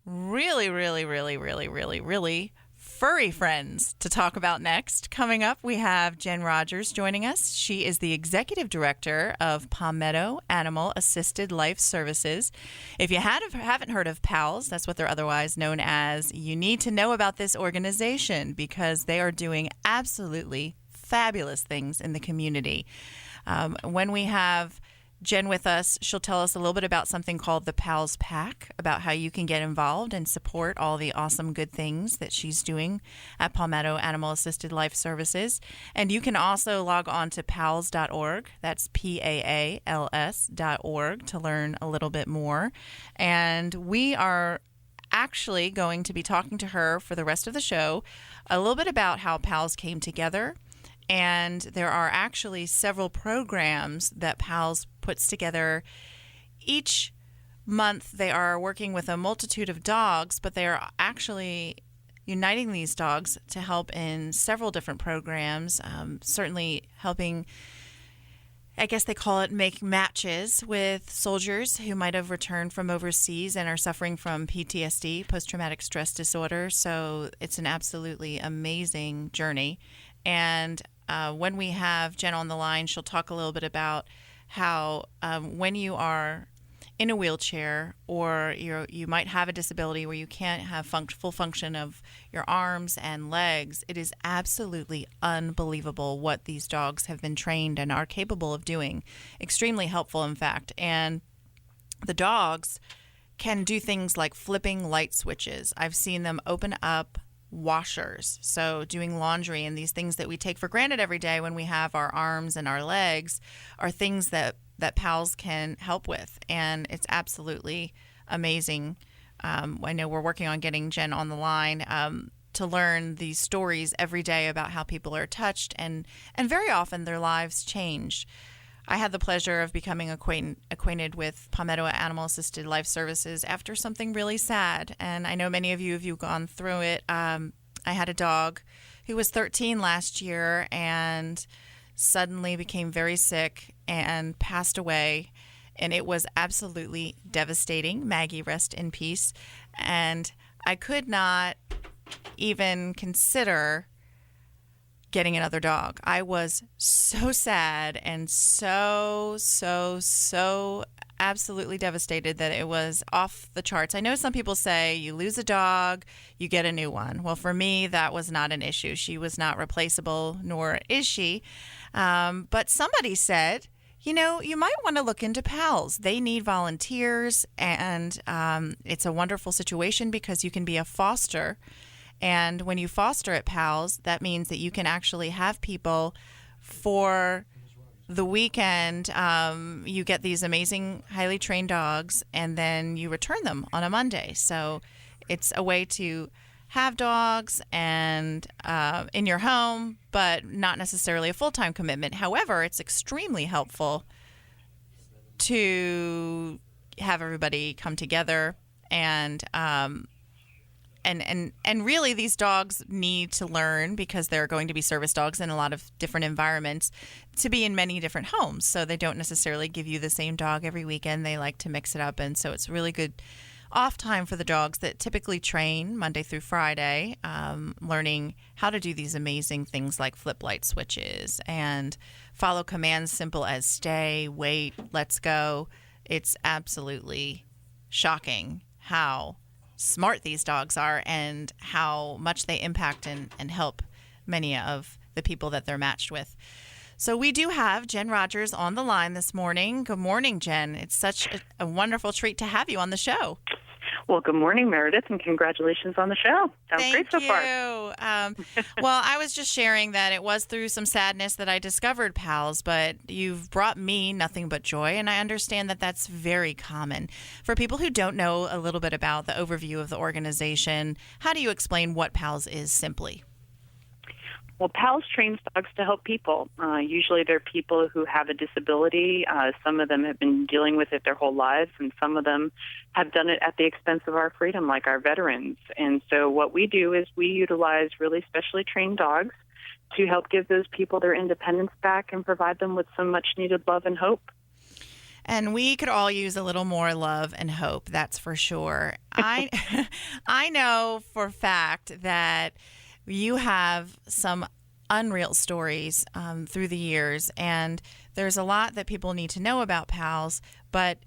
really, really, really, really, really, really furry friends to talk about next. Coming up, we have Jen Rogers joining us. She is the Executive Director of Palmetto Animal Assisted Life Services. If you haven't heard of PAALS, that's what they're otherwise known as, you need to know about this organization because they are doing absolutely fabulous things in the community. When we have Jen with us, she'll tell us a little bit about something called the PAALS Pack, about how you can get involved and support all the awesome good things that she's doing at Palmetto Animal Assisted Life Services. And you can also log on to PAALS.org. That's PAALS.org to learn a little bit more. And we are actually going to be talking to her for the rest of the show a little bit about how PAALS came together. And there are actually several programs that PAALS puts together. Each month they are working with a multitude of dogs, but they are actually uniting these dogs to help in several different programs, certainly helping, I guess they call it, make matches with soldiers who might have returned from overseas and are suffering from PTSD, post-traumatic stress disorder. So it's an absolutely amazing journey. And when we have Jen on the line, she'll talk a little bit about how when you are in a wheelchair or you might have a disability where you can't have full function of your arms and legs, it is absolutely unbelievable what these dogs have been trained and are capable of doing. Extremely helpful, in fact. And the dogs can do things like flipping light switches. I've seen them open up washers, so doing laundry, and these things that we take for granted every day when we have our arms and our legs are things that PAALS can help with, and it's absolutely amazing. I know we're working on getting Jen on the line to learn these stories every day about how people are touched, and very often their lives change. I had the pleasure of becoming acquainted with Palmetto Animal Assisted Life Services after something really sad, and I know many of you have gone through it. I had a dog who was 13 last year and suddenly became very sick and passed away, and it was absolutely devastating. Maggie, rest in peace. And I could not even consider getting another dog. I was so sad and so absolutely devastated that it was off the charts. I know some people say you lose a dog, you get a new one. Well, for me, that was not an issue. She was not replaceable, nor is she. But somebody said, you might want to look into PAALS. They need volunteers, and it's a wonderful situation because you can be a foster. And when you foster at PAALS, that means that you can actually have people for the weekend. You get these amazing, highly trained dogs, and then you return them on a Monday. So it's a way to have dogs and in your home, but not necessarily a full-time commitment. However, it's extremely helpful to have everybody come together and really, these dogs need to learn, because they're going to be service dogs in a lot of different environments, to be in many different homes. So they don't necessarily give you the same dog every weekend. They like to mix it up. And so it's really good off time for the dogs that typically train Monday through Friday, learning how to do these amazing things like flip light switches and follow commands simple as stay, wait, let's go. It's absolutely shocking how smart these dogs are and how much they impact and help many of the people that they're matched with. So we do have Jen Rogers on the line this morning. Good morning, Jen. It's such a wonderful treat to have you on the show. Well, good morning, Meredith, and congratulations on the show. Sounds great so far. Thank you. Well, I was just sharing that it was through some sadness that I discovered PAALS, but you've brought me nothing but joy, and I understand that that's very common. For people who don't know a little bit about the overview of the organization, how do you explain what PAALS is simply? Well, PAALS trains dogs to help people. Usually they're people who have a disability. Some of them have been dealing with it their whole lives, and some of them have done it at the expense of our freedom, like our veterans. And so what we do is we utilize really specially trained dogs to help give those people their independence back and provide them with some much-needed love and hope. And we could all use a little more love and hope, that's for sure. I know for a fact that you have some unreal stories through the years, and there's a lot that people need to know about PAALS, but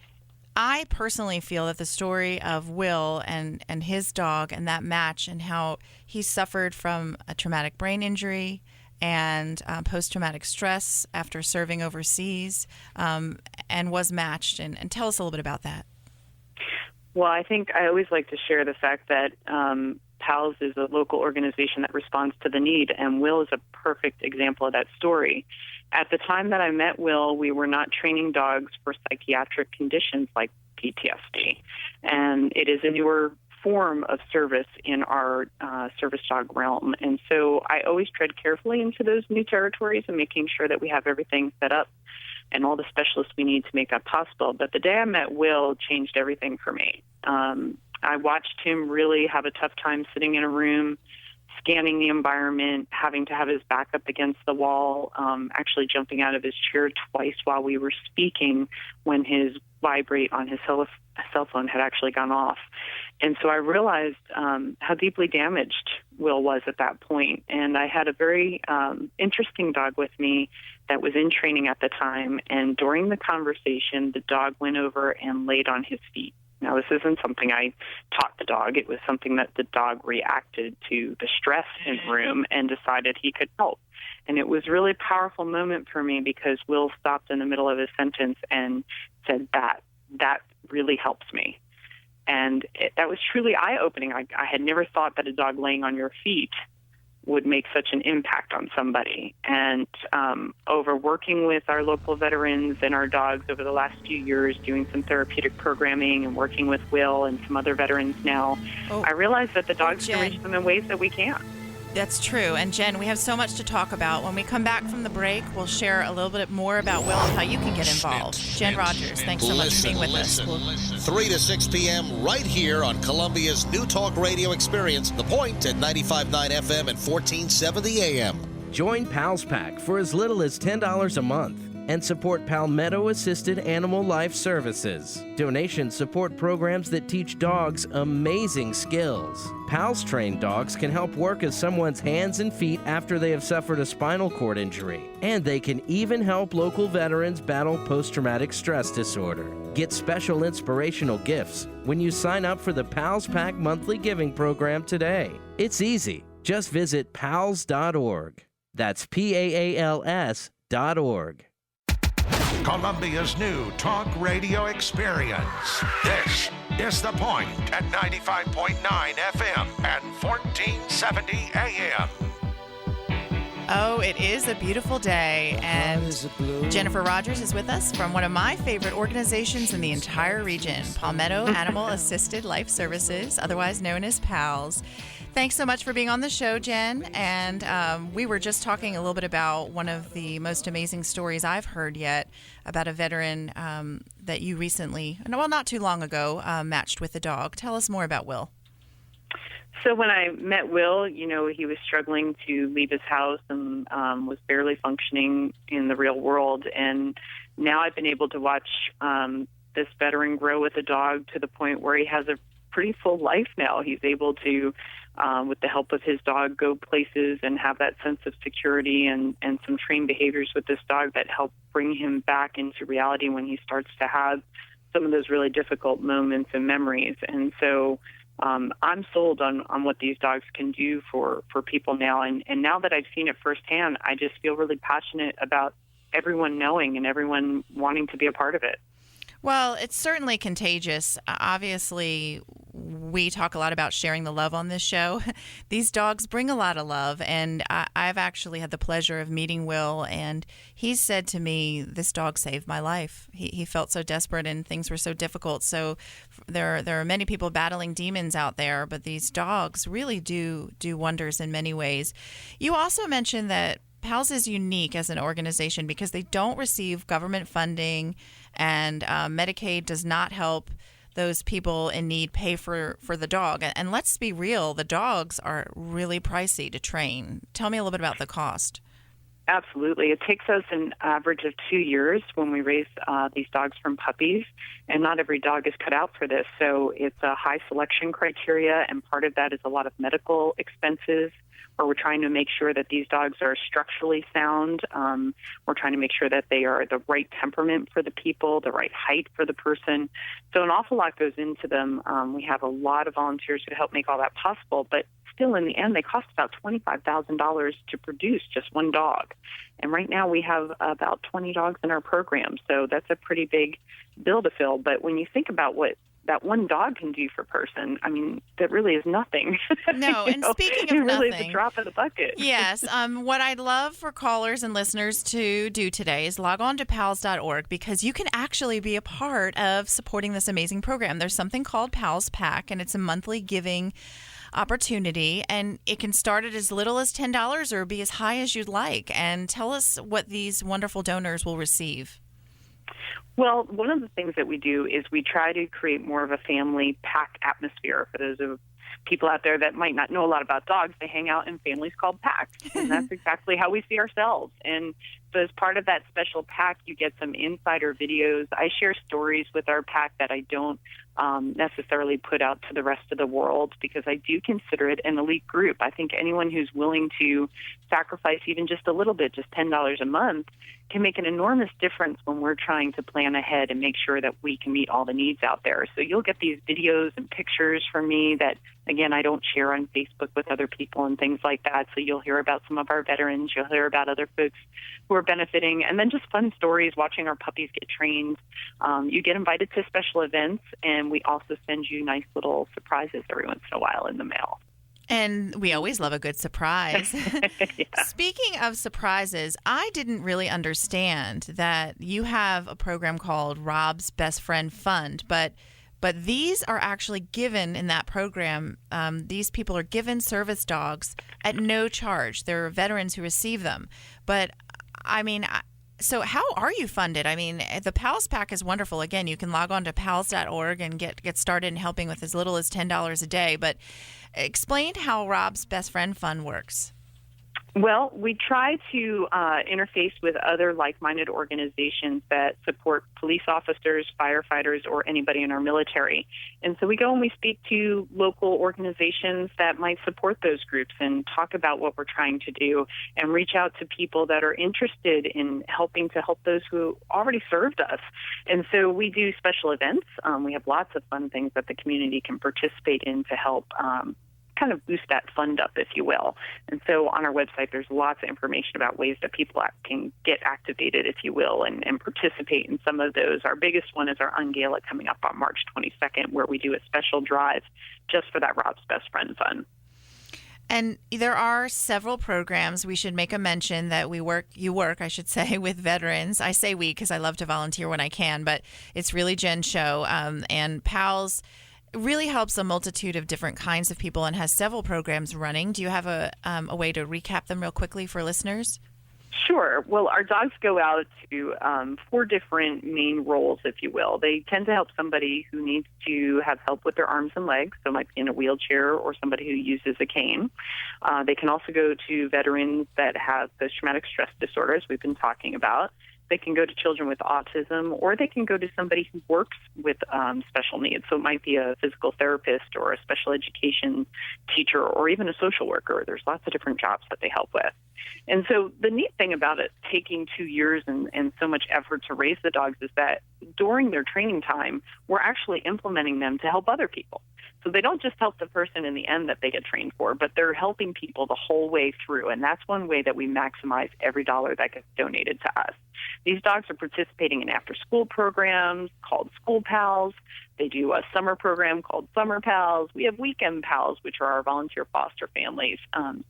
I personally feel that the story of Will and his dog and that match and how he suffered from a traumatic brain injury and post-traumatic stress after serving overseas and was matched. And tell us a little bit about that. Well, I think I always like to share the fact that PAALS is a local organization that responds to the need, and Will is a perfect example of that story. At the time that I met Will, we were not training dogs for psychiatric conditions like PTSD, and it is a newer form of service in our service dog realm. And so I always tread carefully into those new territories and making sure that we have everything set up and all the specialists we need to make that possible. But the day I met Will changed everything for me. I watched him really have a tough time sitting in a room, scanning the environment, having to have his back up against the wall, actually jumping out of his chair twice while we were speaking when his vibrate on his cell phone had actually gone off. And so I realized how deeply damaged Will was at that point. And I had a very interesting dog with me that was in training at the time. And during the conversation, the dog went over and laid on his feet. Now, this isn't something I taught the dog. It was something that the dog reacted to the stress in the room and decided he could help. And it was really a powerful moment for me because Will stopped in the middle of his sentence and said, that really helps me. And that was truly eye-opening. I had never thought that a dog laying on your feet would make such an impact on somebody. And over working with our local veterans and our dogs over the last few years, doing some therapeutic programming and working with Will and some other veterans now, I realized that the dogs can reach them in ways that we can't. That's true. And Jen, we have so much to talk about. When we come back from the break, we'll share a little bit more about Will and how you can get involved. Jen Rogers, thanks so much for being with us. 3 to 6 p.m. right here on Columbia's new talk radio experience, The Point at 95.9 FM and 1470 AM. Join PAALS Pack for as little as $10 a month and support Palmetto-assisted animal life services. Donations support programs that teach dogs amazing skills. PAALS-trained dogs can help work as someone's hands and feet after they have suffered a spinal cord injury. And they can even help local veterans battle post-traumatic stress disorder. Get special inspirational gifts when you sign up for the PAALS Pack monthly giving program today. It's easy. Just visit PAALS.org. That's PAALS.org. Columbia's new talk radio experience. This is The Point at 95.9 FM and 1470 AM. Oh, it is a beautiful day, and Jennifer Rogers is with us from one of my favorite organizations in the entire region, Palmetto Animal Assisted Life Services, otherwise known as PAALS. Thanks so much for being on the show, Jen. And we were just talking a little bit about one of the most amazing stories I've heard yet about a veteran that you recently, well, not too long ago, matched with a dog. Tell us more about Will. So when I met Will, he was struggling to leave his house and was barely functioning in the real world. And now I've been able to watch this veteran grow with a dog to the point where he has a pretty full life now. He's able to, with the help of his dog, go places and have that sense of security and some trained behaviors with this dog that help bring him back into reality when he starts to have some of those really difficult moments and memories. And so I'm sold on what these dogs can do for people now. And now that I've seen it firsthand, I just feel really passionate about everyone knowing and everyone wanting to be a part of it. Well, it's certainly contagious. Obviously, we talk a lot about sharing the love on this show. These dogs bring a lot of love, and I've actually had the pleasure of meeting Will, and he said to me, this dog saved my life. He felt so desperate, and things were so difficult. So there are many people battling demons out there, but these dogs really do wonders in many ways. You also mentioned that PAALS is unique as an organization because they don't receive government funding, and Medicaid does not help those people in need pay for the dog. And let's be real, the dogs are really pricey to train. Tell me a little bit about the cost. Absolutely. It takes us an average of 2 years when we raise these dogs from puppies, and not every dog is cut out for this. So it's a high selection criteria, and part of that is a lot of medical expenses, where we're trying to make sure that these dogs are structurally sound. We're trying to make sure that they are the right temperament for the people, the right height for the person. So an awful lot goes into them. We have a lot of volunteers who help make all that possible, but still, in the end, they cost about $25,000 to produce just one dog. And right now we have about 20 dogs in our program, so that's a pretty big bill to fill. But when you think about what that one dog can do for a person, I mean, that really is nothing. No, and speaking of it really nothing, is a drop in the bucket. Yes. What I'd love for callers and listeners to do today is log on to PAALS.org, because you can actually be a part of supporting this amazing program. There's something called PAALS Pack, and it's a monthly giving opportunity, and it can start at as little as $10 or be as high as you'd like. And tell us what these wonderful donors will receive. Well, one of the things that we do is we try to create more of a family pack atmosphere. For those of people out there that might not know a lot about dogs, they hang out in families called packs, and that's exactly how we see ourselves. And so as part of that special pack, you get some insider videos. I share stories with our pack that I don't necessarily put out to the rest of the world, because I do consider it an elite group. I think anyone who's willing to sacrifice even just a little bit, just $10 a month, can make an enormous difference when we're trying to plan ahead and make sure that we can meet all the needs out there. So you'll get these videos and pictures from me that, again, I don't share on Facebook with other people and things like that. So you'll hear about some of our veterans. You'll hear about other folks who are benefiting, and then just fun stories, watching our puppies get trained. You get invited to special events, and we also send you nice little surprises every once in a while in the mail. And we always love a good surprise. Yeah. Speaking of surprises, I didn't really understand that you have a program called Rob's Best Friend Fund, but these are actually given in that program. These people are given service dogs at no charge. There are veterans who receive them. But, I mean, so how are you funded? I mean, the PAALS Pack is wonderful. Again, you can log on to PAALS.org and get started in helping with as little as $10 a day. But explain how Rob's Best Friend Fund works. Well, we try to interface with other like-minded organizations that support police officers, firefighters, or anybody in our military. And so we go and we speak to local organizations that might support those groups and talk about what we're trying to do, and reach out to people that are interested in helping to help those who already served us. And so we do special events. We have lots of fun things that the community can participate in to help kind of boost that fund up, if you will. And so on our website, there's lots of information about ways that people can get activated, if you will, and participate in some of those. Our biggest one is our Ungala coming up on March 22nd, where we do a special drive just for that Rob's Best Friend Fund. And there are several programs. We should make a mention that you work, I should say, with veterans. I say we because I love to volunteer when I can, but it's really Jen's show. And PAALS really helps a multitude of different kinds of people and has several programs running. Do you have a way to recap them real quickly for listeners? Sure. Well, our dogs go out to 4 different main roles, if you will. They tend to help somebody who needs to have help with their arms and legs, so might be in a wheelchair, or somebody who uses a cane. They can also go to veterans that have post-traumatic stress disorders we've been talking about. They can go to children with autism, or they can go to somebody who works with special needs. So it might be a physical therapist or a special education teacher or even a social worker. There's lots of different jobs that they help with. And so the neat thing about it taking 2 years and so much effort to raise the dogs is that during their training time, we're actually implementing them to help other people. So they don't just help the person in the end that they get trained for, but they're helping people the whole way through. And that's one way that we maximize every dollar that gets donated to us. These dogs are participating in after-school programs called School PALS. They do a summer program called Summer PALS. We have Weekend PALS, which are our volunteer foster families.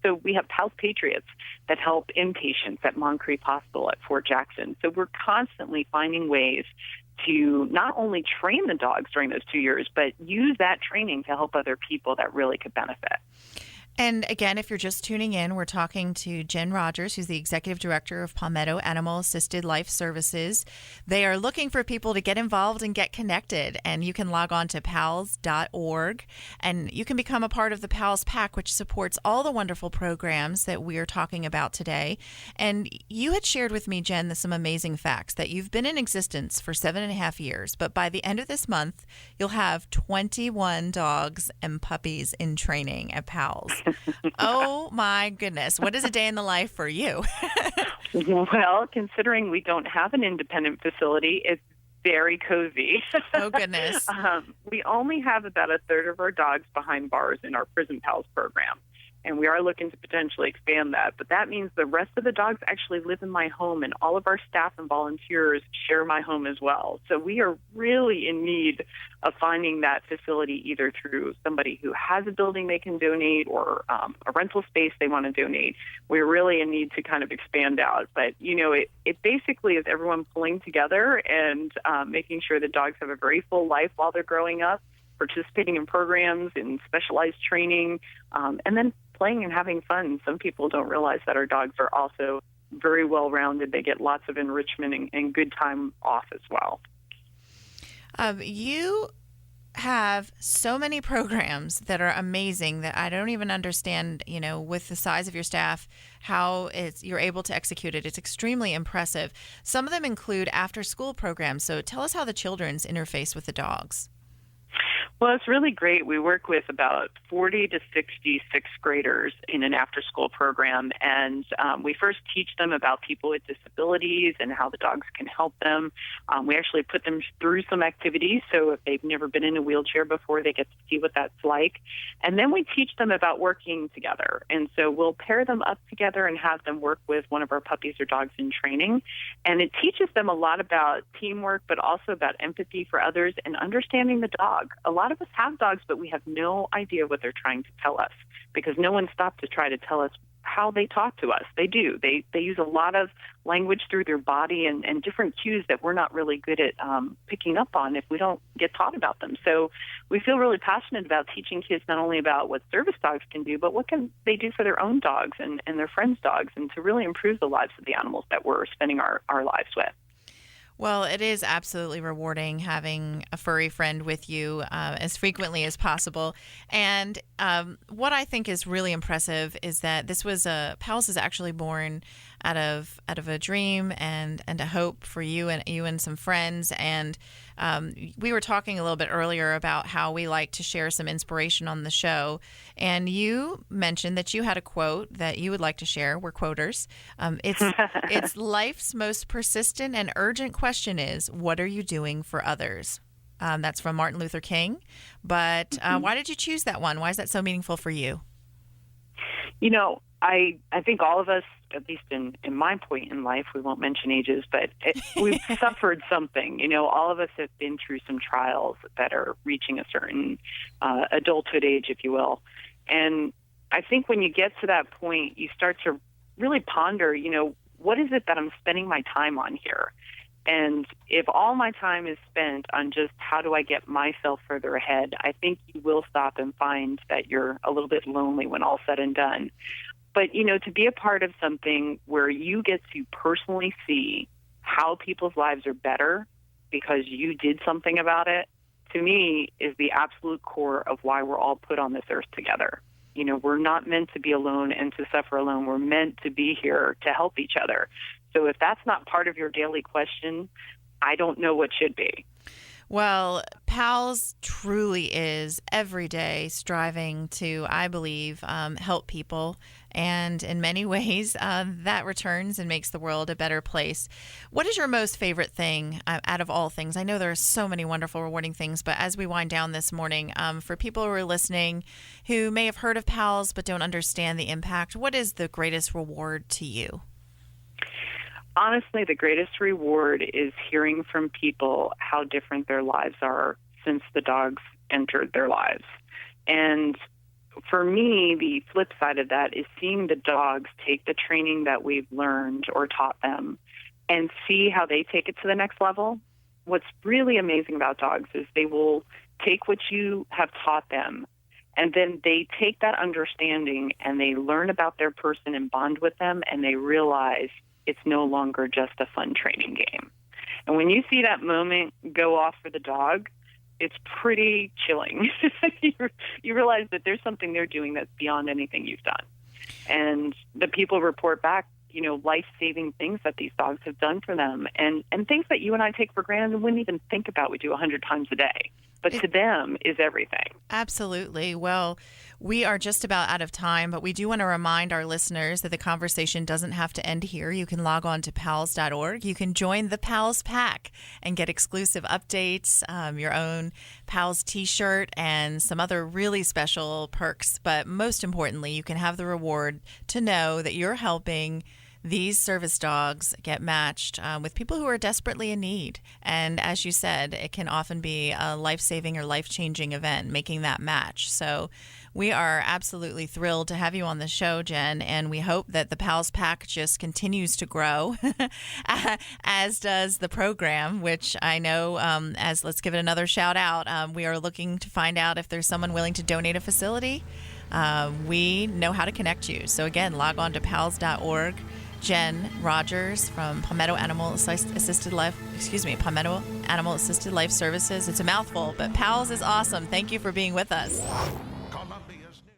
So we have PALS Patriots that help inpatients at Moncrief Hospital at Fort Jackson. So we're constantly finding ways to not only train the dogs during those 2 years, but use that training to help other people that really could benefit. And again, if you're just tuning in, we're talking to Jen Rogers, who's the Executive Director of Palmetto Animal Assisted Life Services. They are looking for people to get involved and get connected. And you can log on to PAALS.org and you can become a part of the PAALS Pack, which supports all the wonderful programs that we are talking about today. And you had shared with me, Jen, some amazing facts that you've been in existence for 7.5 years. But by the end of this month, you'll have 21 dogs and puppies in training at PAALS. Oh, my goodness. What is a day in the life for you? Well, considering we don't have an independent facility, it's very cozy. Oh, goodness. We only have about a third of our dogs behind bars in our Prison PALS program. And we are looking to potentially expand that. But that means the rest of the dogs actually live in my home, and all of our staff and volunteers share my home as well. So we are really in need of finding that facility either through somebody who has a building they can donate or a rental space they want to donate. We're really in need to kind of expand out. But, it basically is everyone pulling together and making sure the dogs have a very full life while they're growing up, participating in programs and specialized training, and then playing and having fun. Some people don't realize that our dogs are also very well-rounded. They get lots of enrichment and good time off as well. You have so many programs that are amazing that I don't even understand, with the size of your staff, how you're able to execute it. It's extremely impressive. Some of them include after-school programs. So tell us how the children's interface with the dogs. Well, it's really great. We work with about 40 to 60 sixth graders in an after-school program, and we first teach them about people with disabilities and how the dogs can help them. We actually put them through some activities, so if they've never been in a wheelchair before, they get to see what that's like. And then we teach them about working together, and so we'll pair them up together and have them work with one of our puppies or dogs in training. And it teaches them a lot about teamwork, but also about empathy for others and understanding the dog. A lot of us have dogs, but we have no idea what they're trying to tell us because no one stopped to try to tell us how they talk to us. They do. They use a lot of language through their body and different cues that we're not really good at picking up on if we don't get taught about them. So we feel really passionate about teaching kids not only about what service dogs can do, but what can they do for their own dogs and their friends' dogs, and to really improve the lives of the animals that we're spending our lives with. Well, it is absolutely rewarding having a furry friend with you as frequently as possible. And what I think is really impressive is that this was PAALS is actually born out of a dream and a hope for you and some friends. And we were talking a little bit earlier about how we like to share some inspiration on the show. And you mentioned that you had a quote that you would like to share. We're quoters. It's life's most persistent and urgent question is, what are you doing for others? That's from Martin Luther King. But why did you choose that one? Why is that so meaningful for you? I think all of us, at least in my point in life, we won't mention ages, but we've suffered something. All of us have been through some trials that are reaching a certain adulthood age, if you will. And I think when you get to that point, you start to really ponder, what is it that I'm spending my time on here? And if all my time is spent on just how do I get myself further ahead, I think you will stop and find that you're a little bit lonely when all's said and done. But, to be a part of something where you get to personally see how people's lives are better because you did something about it, to me, is the absolute core of why we're all put on this earth together. We're not meant to be alone and to suffer alone. We're meant to be here to help each other. So if that's not part of your daily question, I don't know what should be. Well, PAALS truly is every day striving to, I believe, help people. And in many ways, that returns and makes the world a better place. What is your most favorite thing out of all things? I know there are so many wonderful, rewarding things, but as we wind down this morning, for people who are listening who may have heard of PAALS but don't understand the impact, what is the greatest reward to you? Honestly, the greatest reward is hearing from people how different their lives are since the dogs entered their lives. And for me, the flip side of that is seeing the dogs take the training that we've learned or taught them and see how they take it to the next level. What's really amazing about dogs is they will take what you have taught them And then they take that understanding and they learn about their person and bond with them, and they realize it's no longer just a fun training game. And when you see that moment go off for the dog, it's pretty chilling. You realize that there's something they're doing that's beyond anything you've done. And the people report back, life-saving things that these dogs have done for them, and things that you and I take for granted and wouldn't even think about we do 100 times a day. But to them is everything. Absolutely. Well, we are just about out of time, but we do want to remind our listeners that the conversation doesn't have to end here. You can log on to PAALS.org. You can join the PAALS Pack and get exclusive updates, your own PAALS t-shirt, and some other really special perks. But most importantly, you can have the reward to know that you're helping these service dogs get matched with people who are desperately in need. And as you said, it can often be a life-saving or life-changing event, making that match. So we are absolutely thrilled to have you on the show, Jen, and we hope that the PAALS Pack just continues to grow, as does the program, which I know, let's give it another shout out, we are looking to find out if there's someone willing to donate a facility. We know how to connect you. So again, log on to PAALS.org. Jen Rogers from Palmetto Animal Assisted Life Services. It's a mouthful, but PAALS is awesome. Thank you for being with us. Columbia's new